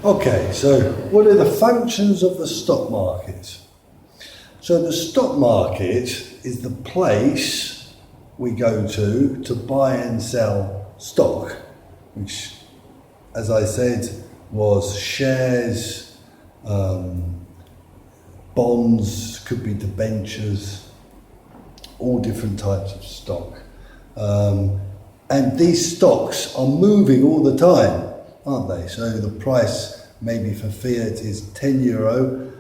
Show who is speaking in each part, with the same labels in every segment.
Speaker 1: Okay, so what are the functions of the stock market? So the stock market is the place we go to buy and sell stock, which, as I said, was shares, bonds, could be debentures, all different types of stock. And these stocks are moving all the time, aren't they? So the price maybe for fiat is €10.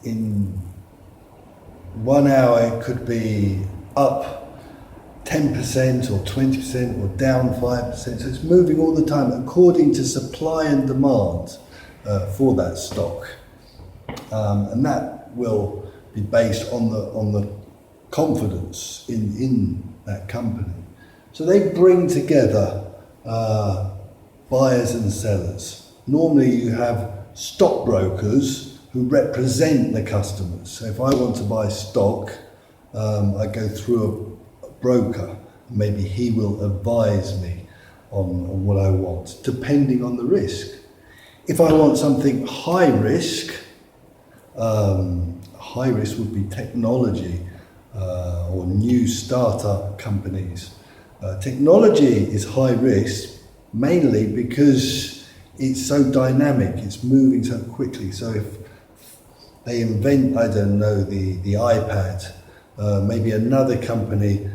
Speaker 1: In 1 hour it could be up 10% or 20% or down 5%. So it's moving all the time according to supply and demand for that stock. And that will be based on the confidence in that company. So they bring together buyers and sellers. Normally you have stockbrokers who represent the customers. So if I want to buy stock, I go through a broker. Maybe he will advise me on what I want, depending on the risk. If I want something high risk would be technology or new startup companies. Technology is high risk mainly because it's so dynamic, it's moving so quickly. So if they invent, I don't know, the iPad, maybe another company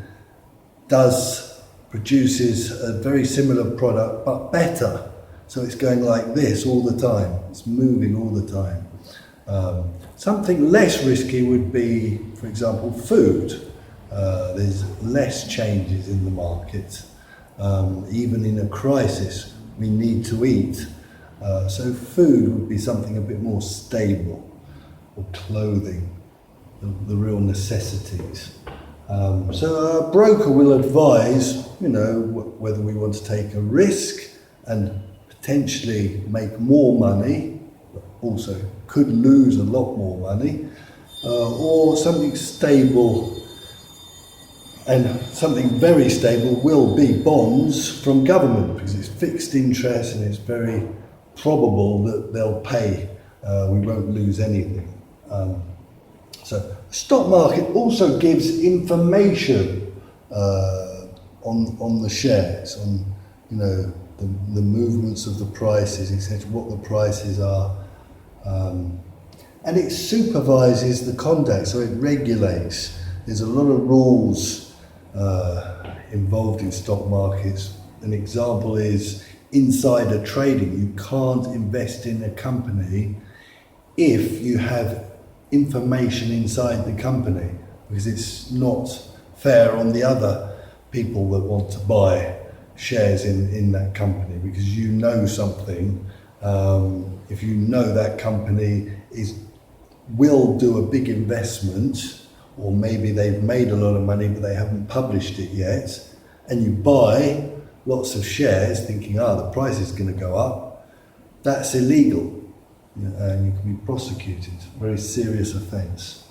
Speaker 1: produces a very similar product but better. So it's going like this all the time, it's moving all the time. Something less risky would be, for example, food. There's less changes in the market. Even in a crisis, we need to eat. So food would be something a bit more stable, or clothing, the real necessities. So a broker will advise, whether we want to take a risk and potentially make more money, but also could lose a lot more money, or something stable. And something very stable will be bonds from government, because it's fixed interest and it's very probable that they'll pay. We won't lose anything. So the stock market also gives information on the shares, on the movements of the prices, etc., what the prices are. And it supervises the conduct, so it regulates. There's a lot of rules involved in stock markets. An example is insider trading. You can't invest in a company if you have information inside the company, because it's not fair on the other people that want to buy shares in that company, because you know something. If you know that company will do a big investment, or maybe they've made a lot of money but they haven't published it yet, and you buy lots of shares thinking, the price is going to go up, that's illegal, and you can be prosecuted. Very serious offence.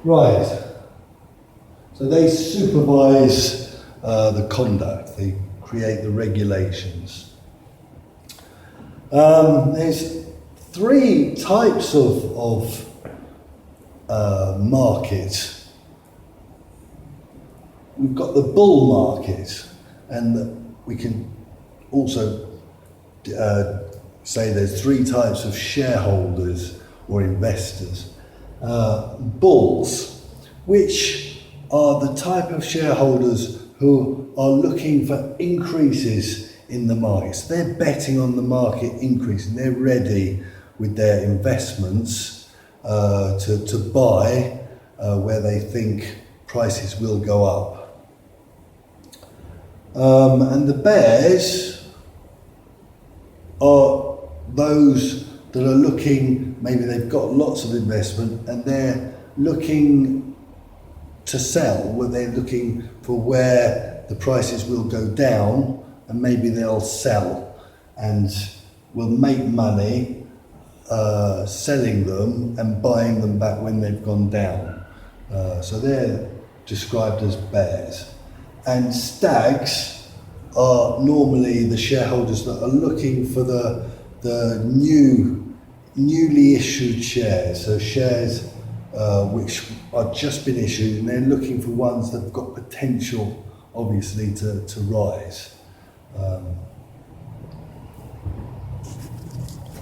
Speaker 1: Right. So they supervise the conduct, they create the regulations. There's 3 types of market. We've got the bull market, and we can also say there's 3 types of shareholders or investors. Bulls, which are the type of shareholders who are looking for increases in the markets. They're betting on the market increasing. They're ready with their investments to buy where they think prices will go up. And the bears are those that are looking, maybe they've got lots of investment and they're looking to sell, where they're looking for where the prices will go down, and maybe they'll sell and will make money selling them and buying them back when they've gone down. So they're described as bears. And stags are normally the shareholders that are looking for the newly issued shares, so shares which are just been issued, and they're looking for ones that have got potential, obviously, to rise.